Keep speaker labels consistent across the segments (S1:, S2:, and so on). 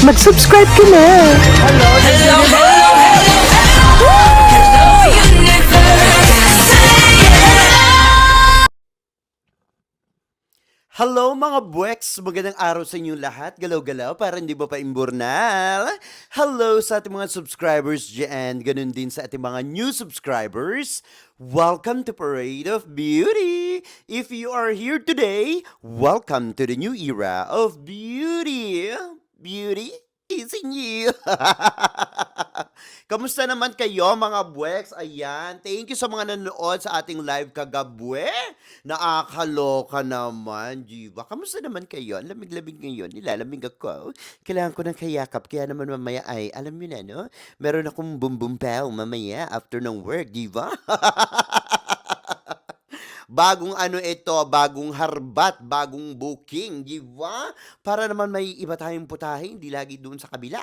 S1: mag-subscribe ka na.
S2: Hello mga buweks! Magandang araw sa inyong lahat. Galaw-galaw para hindi ba pa imburnal? Hello sa ating mga subscribers dyan. Ganun din sa ating mga new subscribers. Welcome to Parade of Beauty! If you are here today, welcome to the new era of beauty. Beauty is in you. Kamusta naman kayo mga buweks? Ayan, thank you sa mga nanonood sa ating live kagabwe. Nakakaloka naman, Jiva. Kamusta naman kayo? Ang lamig-lamig ngayon. Nilalamig ako. Kailangan ko ng kayakap. Kaya naman mamaya ay, alam niyo na, no? Meron akong bum-bum pow mamaya after ng work, Jiva. Bagong ano ito, bagong harbat, bagong booking, di ba? Para naman may iba tayong putahe, hindi lagi doon sa kabila.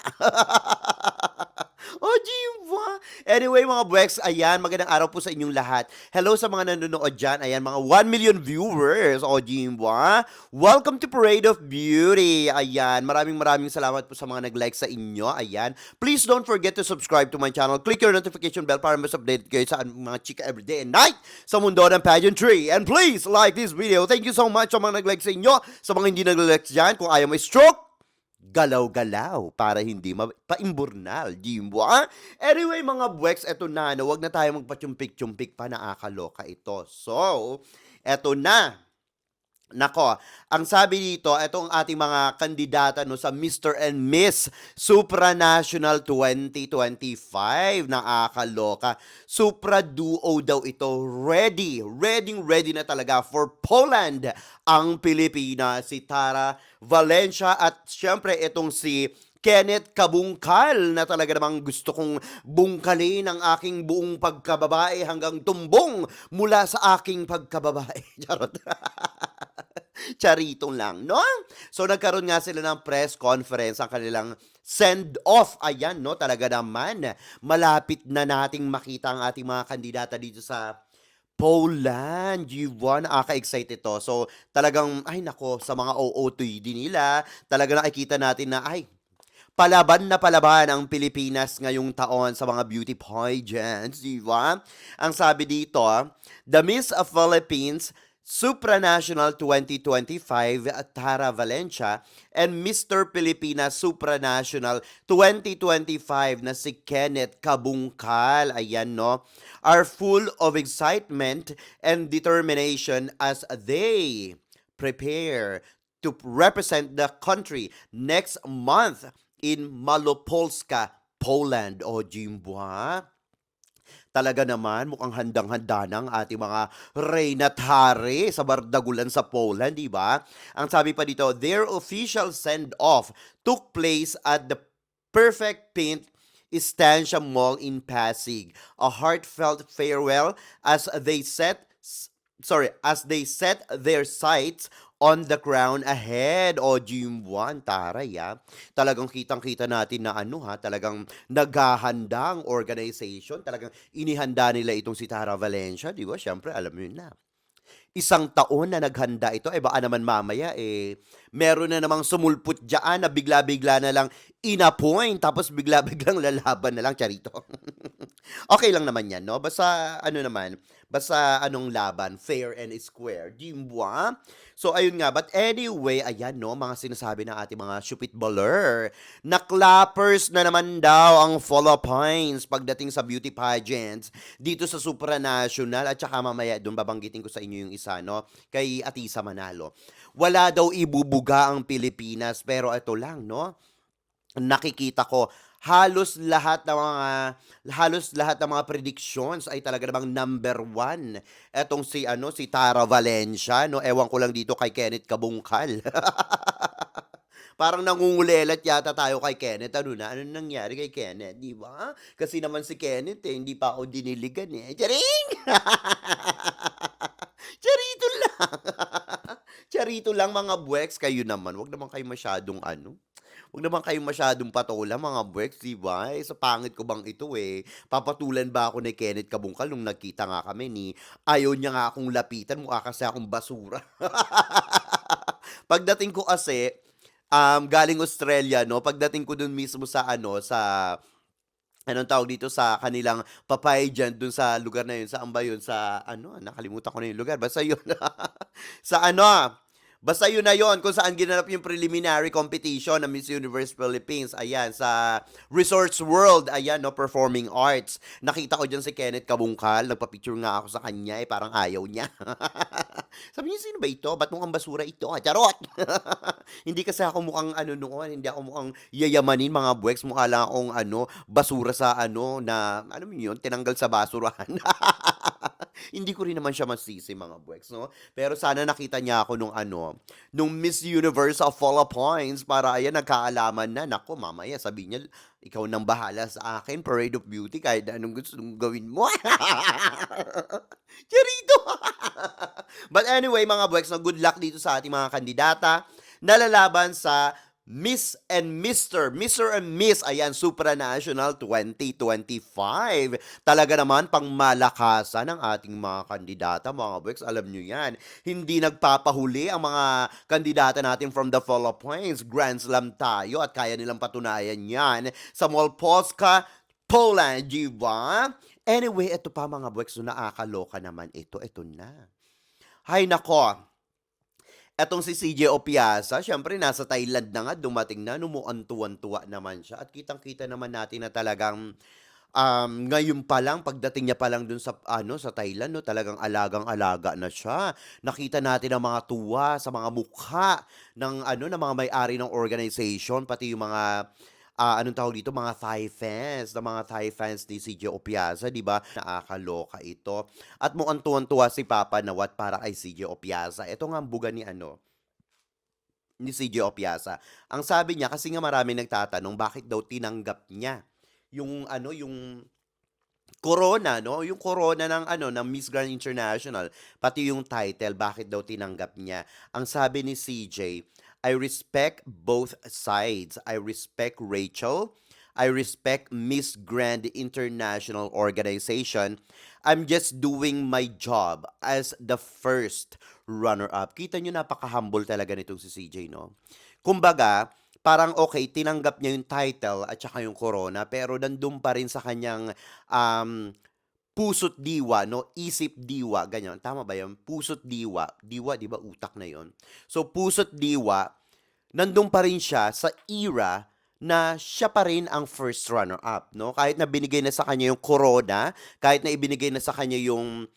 S2: Oh, diba? Anyway, mga buweks, ayan, magandang araw po sa inyong lahat. Hello sa mga nanonood dyan. Ayan, mga 1 million viewers. Oh, diba? Welcome to Parade of Beauty. Ayan, maraming salamat po sa mga nag-like sa inyo. Ayan, please don't forget to subscribe to my channel. Click your notification bell para mas update kayo sa mga chika everyday and night sa mundo ng pageantry. And please like this video. Thank you so much sa mga nag-like sa inyo. Sa mga hindi nag-like dyan, kung ayaw may stroke, galaw-galaw para hindi paimburnal, di ba? Anyway, mga buweks, eto na, no, wag na tayo magpachumpik-chumpik pa, nakakaloka ito. So, eto na. Nako, ang sabi dito, ito ang ating mga kandidata no, sa Mr. and Miss Supranational 2025. Nakakaloka. Supra Duo daw ito. Ready na talaga for Poland ang Pilipinas. Si Tara Valencia at syempre itong si Kenneth Kabungkal na talaga namang gusto kong bungkalin ang aking buong pagkababae hanggang tumbong mula sa aking pagkababae. Charot. Charito lang, no? So, nagkaroon nga sila ng press conference, ang kanilang send-off. Ayan, no? Talaga naman, malapit na nating makita ang ating mga kandidata dito sa Poland. G1, nakaka-excite ito. So, talagang, ay nako, sa mga OOTD nila, talaga nakikita natin na, ay, palaban na palaban ang Pilipinas ngayong taon sa mga beauty pageants, di ba? Ang sabi dito, the Miss of Philippines Supranational 2025 Tara Valencia and Mr. Pilipinas Supranational 2025 na si Kenneth Kabungkal, ayan no, are full of excitement and determination as they prepare to represent the country next month in Malopolska, Poland. O, Jimbo, talaga naman, mukhang handang-handa ng ating mga reyna at hari sa bardagulan sa Poland, di ba? Ang sabi pa dito, their official send-off took place at the Perfect Paint Estancia Mall in Pasig. A heartfelt farewell as they set their sights on the crown ahead. O, Jim 1, taray talagang kitang-kita natin na talagang naghahanda ang organization, talagang inihanda nila itong si Tara Valencia, di ba? Siyempre, alam mo yun na. Isang taon na naghanda ito, baka naman mamaya, meron na namang sumulpot dyan na bigla-bigla na lang inapoint, tapos bigla-biglang lalaban na lang, charito. Okay lang naman yan, no? Basta, anong laban, fair and square, Jimbo. So, ayun nga, but anyway, ayan, no, mga sinasabi ng ating mga stupid baller, na clappers na naman daw ang Philippines pagdating sa beauty pageants dito sa supranational, at saka mamaya doon babanggitin ko sa inyo yung isa, no, kay Atisa Manalo. Wala daw ibubuga ang Pilipinas, pero ito lang, no, nakikita ko halos lahat ng mga predictions ay talaga namang number 1. Etong si Tara Valencia, no, ewan ko lang dito kay Kenneth Kabungkal. Parang nangungulelat yata tayo kay Kenneth. Ano nangyari kay Kenneth, di ba? Kasi naman si Kenneth, hindi pa ako diniligan eh. Charing! Charito lang. Charito lang mga buweks, kayo naman. Wag naman kayo masyadong Huwag naman kayong masyadong patola mga buweks, di ba? Sa pangit ko bang ito Papatulan ba ako ni Kenneth Kabungkal nung nagkita nga kami ayaw niya nga akong lapitan, mukha kasi akong basura. Pagdating ko kasi, galing Australia 'no, pagdating ko dun mismo sa ano, sa anong tawag dito, sa kanilang papageant dun sa lugar na yun, saan ba yun, sa ano, nakalimutan ko na yung lugar, basta yun. Sa ano, basta yun na yun kung saan ginanap yung preliminary competition ng Miss Universe Philippines, ayan, sa Resorts World, ayan, no, Performing Arts. Nakita ko dyan si Kenneth Kabungkal, nagpa-picture nga ako sa kanya, eh, parang ayaw niya. Sabi niya, sino ba ito? Ba't mukhang basura ito? Ah, charot! Hindi kasi ako mukhang ano noon, hindi ako mukhang yayamanin mga buweks, mukha lang akong ano, basura sa ano na, alam mo yun, tinanggal sa basurahan. Hindi ko rin naman siya masisi mga buweks, no? Pero sana nakita niya ako nung ano, nung Miss Universe of Philippines para ayan, nagkaalaman na. Nako, mamaya sabi niya, ikaw nang bahala sa akin, Parade of Beauty, kahit anong gusto mong gawin mo. Charito! But anyway, mga buweks, no, good luck dito sa ating mga kandidata na lalaban sa Mr. and Miss, ayan, Supranational 2025. Talaga naman, pangmalakasan ng ating mga kandidata, mga buweks, alam nyo yan. Hindi nagpapahuli ang mga kandidata natin from the Philippines. Grand Slam tayo at kaya nilang patunayan yan sa Mall Polska, Poland, di ba? Anyway, ito pa mga buweks, so nakakaloka naman ito. Ito na. Hay nako, etong si CJ Opiasa, siyempre nasa Thailand na nga, dumating na, numuan tuwan-tuwa naman siya. At kitang-kita naman natin na talagang ngayon pa lang, pagdating niya pa lang dun sa, ano, sa Thailand, no, talagang alagang-alaga na siya. Nakita natin ang mga tuwa sa mga mukha ng, ano, ng mga may-ari ng organization, pati yung mga anong tawag dito, mga Thai fans ni CJ Opiasa, 'di ba? Nakakaloka ito. At mukhang tuwang-tuwa si Papa Nawat para kay CJ Opiasa. Ito nga ang buga ni ano, ni CJ Opiasa. Ang sabi niya kasi nga maraming nagtatanong bakit daw tinanggap niya yung ano, yung corona, no? Yung corona ng ano, ng Miss Grand International, pati yung title, bakit daw tinanggap niya. Ang sabi ni CJ, I respect both sides. I respect Rachel. I respect Miss Grand International Organization. I'm just doing my job as the first runner-up. Kita nyo, napaka-humble talaga nitong si CJ, no? Kumbaga, parang okay, tinanggap niya yung title at saka yung corona, pero nandun pa rin sa kanyang puso't diwa, no? Isip diwa, ganyan. Tama ba yun? Puso't diwa. Diwa, di ba? Utak na yon. So, puso't diwa, nandun pa rin siya sa era na siya pa rin ang first runner-up, no? Kahit na binigay na sa kanya yung corona, kahit na ibinigay na sa kanya yung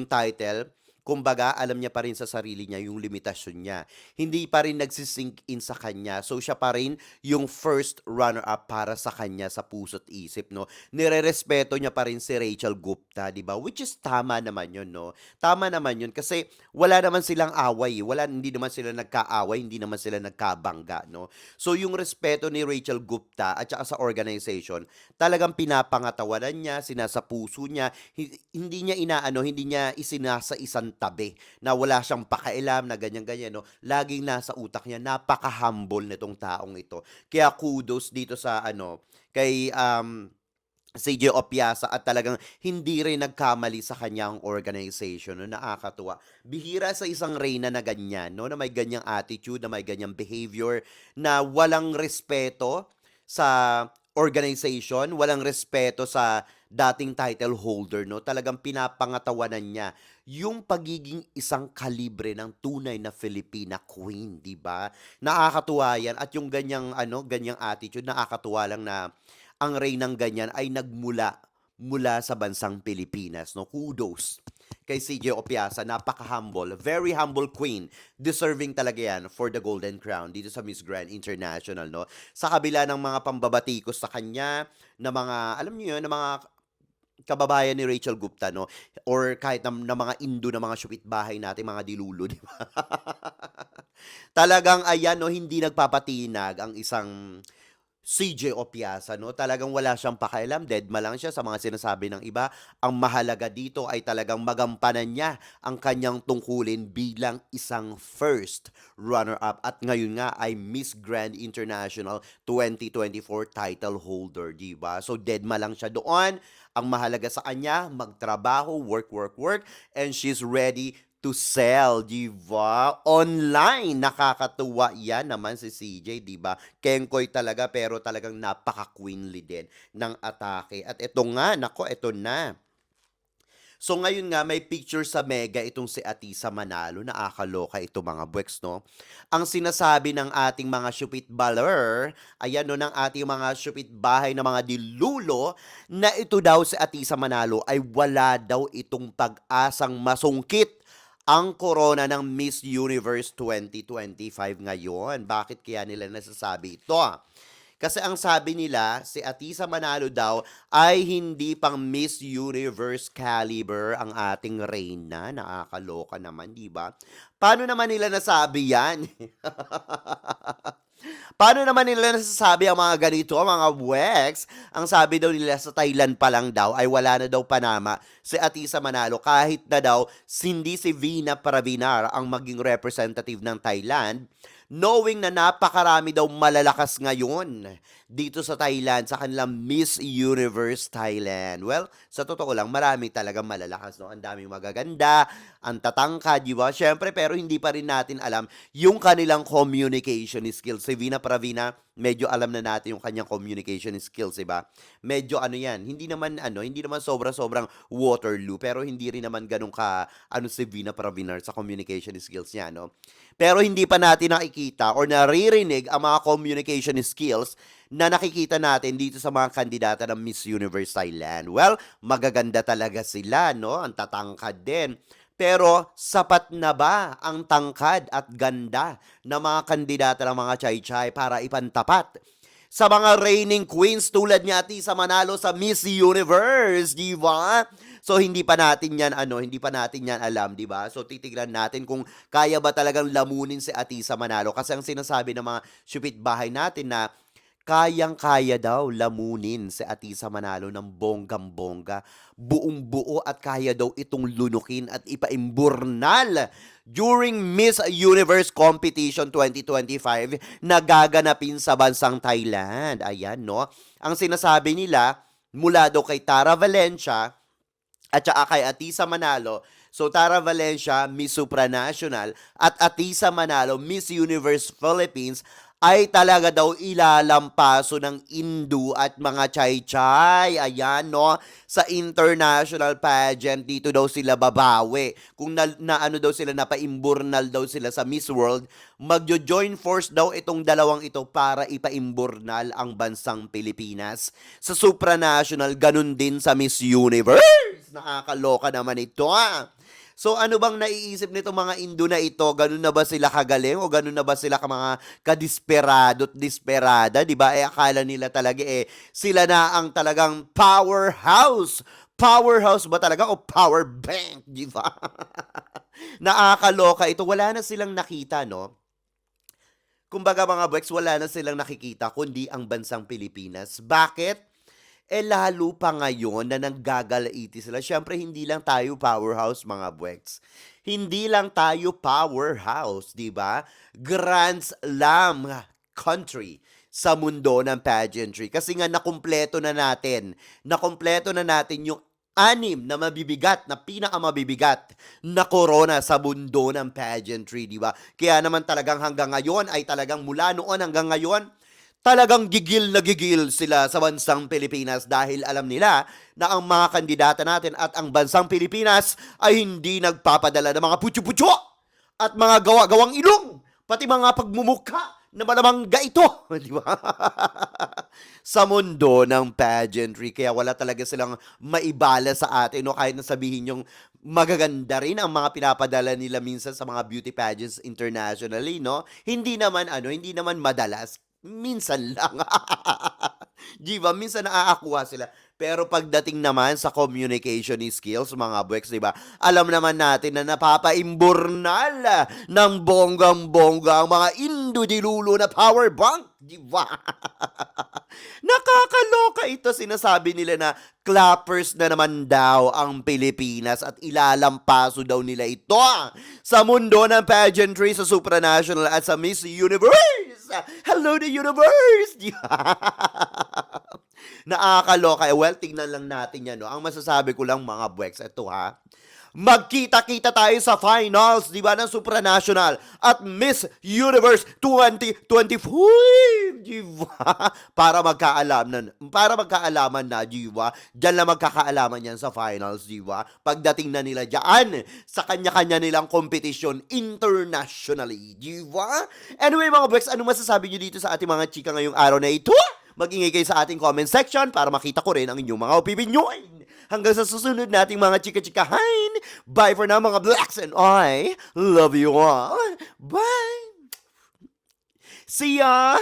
S2: title, kumbaga, alam niya pa rin sa sarili niya yung limitasyon niya. Hindi pa rin nagsisink in sa kanya. So, siya pa rin yung first runner-up para sa kanya sa puso't isip, no? Nirerespeto niya pa rin si Rachel Gupta, di ba? Which is tama naman yun, no? Tama naman yun kasi wala naman silang away, eh. Hindi naman sila nagkaaway, hindi naman sila nagkabangga, no? So, yung respeto ni Rachel Gupta at saka sa organization, talagang pinapangatawanan niya, sinasapuso niya, hindi niya inaano, hindi niya isinasa isang tabi na wala siyang pakailam na ganyan-ganyan, no? Laging nasa utak niya, napaka-humble nitong taong ito. Kaya kudos dito sa ano, kay CJ Opiasa at talagang hindi rin nagkamali sa kanyang organization, no? Nakakatuwa. Bihira sa isang reyna na ganyan, no? Na may ganyang attitude, na may ganyang behavior, na walang respeto sa organization, walang respeto sa dating title holder, no? Talagang pinapangatawanan niya yung pagiging isang kalibre ng tunay na Filipina queen, 'di ba? Nakakatuwa 'yan at yung ganyang ano, ganyang attitude, nakakatuwa lang na ang reynang ganyan ay mula sa bansang Pilipinas, no? Kudos kay CJ Opiasa, napaka-humble, very humble queen. Deserving talaga yan for the Golden Crown dito sa Miss Grand International, no? Sa kabila ng mga pambabatikos sa kanya, na mga, alam niyo yun, na mga kababayan ni Rachel Gupta, no? Or kahit na mga Indo na mga bahay natin, mga dilulo, di ba? Talagang ayan, no, hindi nagpapatinag ang isang CJ Opiasa, no? Talagang wala siyang pakialam, dedma lang siya sa mga sinasabi ng iba. Ang mahalaga dito ay talagang magampanan niya ang kanyang tungkulin bilang isang first runner-up. At ngayon nga ay Miss Grand International 2024 title holder, di ba? So dedma lang siya doon. Ang mahalaga sa kanya, magtrabaho, work, work, work, and she's ready to sell, 'di ba? Online, nakakatuwa 'yan naman si CJ, 'di ba? Kengkoy talaga pero talagang napaka-queenly din ng atake. At ito nga, nako, ito na. So ngayon nga may picture sa Mega itong si Atisa Manalo, nakakaloka ito mga buweks 'no. Ang sinasabi ng ating mga syupit baler, ayan 'no, ng ating mga syupit bahay na mga dilulo, na ito daw si Atisa Manalo ay wala daw itong pag-asang masungkit ang korona ng Miss Universe 2025 ngayon. Bakit kaya nila nasasabi ito? Kasi ang sabi nila, si Atisa Manalo daw ay hindi pang Miss Universe caliber ang ating reyna. Nakakaloka naman, di ba? Paano naman nila nasabi yan? Paano naman nila nasasabi ang mga ganito, mga wex? Ang sabi daw nila sa Thailand pa lang daw ay wala na daw panama si Atisa Manalo kahit na daw hindi si Vina Pravinar ang maging representative ng Thailand, knowing na napakarami daw malalakas ngayon dito sa Thailand sa kanilang Miss Universe Thailand. Well, sa totoo lang, marami talagang malalakas, no? Ang daming magaganda, ang tatangkad, di ba? Syempre, pero hindi pa rin natin alam yung kanilang communication skills. Si Vina Pravina, medyo alam na natin yung kanyang communication skills, di ba? Medyo ano yan, hindi naman sobra-sobrang Waterloo, pero hindi rin naman ganun ka, si Vina Pravina sa communication skills niya, no? Pero hindi pa natin nakikita or naririnig ang mga communication skills na nakikita natin dito sa mga kandidata ng Miss Universe Thailand. Well, magaganda talaga sila, no? Ang tatangkad din. Pero sapat na ba ang tangkad at ganda ng mga kandidata ng mga chay-chay para ipantapat sa mga reigning queens tulad ni Atisa Manalo sa Miss Universe, di ba? So hindi pa natin 'yan hindi pa natin 'yan alam, 'di ba? So titignan natin kung kaya ba talagang lamunin si Atisa Manalo kasi ang sinasabi ng mga syupit bahay natin na kayang-kaya daw lamunin si Atisa Manalo ng bonggang-bongga, buong-buo at kaya daw itong lunukin at ipaimburnal during Miss Universe Competition 2025 na gaganapin sa bansang Thailand. Ayan, no? Ang sinasabi nila, mula daw kay Tara Valencia at saka kay Atisa Manalo. So Tara Valencia, Miss Supranational at Atisa Manalo, Miss Universe Philippines ay talaga daw ilalampaso ng Indu at mga chay-chay. Ayan, no? Sa international pageant, dito daw sila babawi. Kung na daw sila, napaimburnal daw sila sa Miss World, magjo-join force daw itong dalawang ito para ipaimburnal ang bansang Pilipinas. Sa supranational, ganun din sa Miss Universe. Nakakaloka naman ito, ah. So ano bang naiisip nito mga Indo na ito? Ganun na ba sila kagaling o ganun na ba sila mga kadisperado at desperada? 'Di ba? Akala nila talaga sila na ang talagang powerhouse. Powerhouse ba talaga o power bank, 'di ba? Nakakaloka ito. Wala na silang nakita, no? Kumbaga mga Bex, wala na silang nakikita kundi ang bansang Pilipinas. Bakit? Lalo pa ngayon na nanggagalaiti sila. Siyempre, hindi lang tayo powerhouse, mga buweks. Hindi lang tayo powerhouse, di ba? Grand Slam country sa mundo ng pageantry. Kasi nga, nakumpleto na natin yung anim na mabibigat, na pinakamabibigat na corona sa mundo ng pageantry, di ba? Kaya naman talagang hanggang ngayon ay talagang mula noon hanggang ngayon, talagang gigil na gigil sila sa bansang Pilipinas dahil alam nila na ang mga kandidata natin at ang bansang Pilipinas ay hindi nagpapadala ng mga putyo-putyo at mga gawa-gawang ilong, pati mga pagmumukha na malamang gaito, di ba? Sa mundo ng pageantry. Kaya wala talaga silang maibala sa atin, no? Kahit na sabihin yung magaganda rin ang mga pinapadala nila minsan sa mga beauty pageants internationally, no? Hindi naman madalas. Minsan lang. Di ba? Minsan nakakakuha sila. Pero pagdating naman sa communication skills, mga buweks, di ba? Alam naman natin na napapaimburnal ng bonggang-bongga ang mga Indo-dilulo na power bank. Di ba? Nakakaloka ito. Sinasabi nila na clappers na naman daw ang Pilipinas at ilalampaso daw nila ito sa mundo ng pageantry, sa supranational at sa Miss Universe. Hello, the universe! Nakakaloka. Well, tingnan lang natin yan, no? Ang masasabi ko lang, mga buweks, ito ha. magkita-kita tayo sa finals, di ba, ng supranational at Miss Universe 2024, di ba? Para magkaalaman na, di ba? Diyan lang magkakaalaman yan sa finals, di ba? Pagdating na nila diyan sa kanya-kanya nilang kompetisyon internationally, di ba? Anyway, mga Bex, ano masasabi nyo dito sa ating mga chika ngayong araw na ito? Mag-ingay kayo sa ating comment section para makita ko rin ang inyong mga opinion. Hanggang sa susunod nating mga chika-chikahan. Bye for now, mga Blacks, and I love you all. Bye! See ya!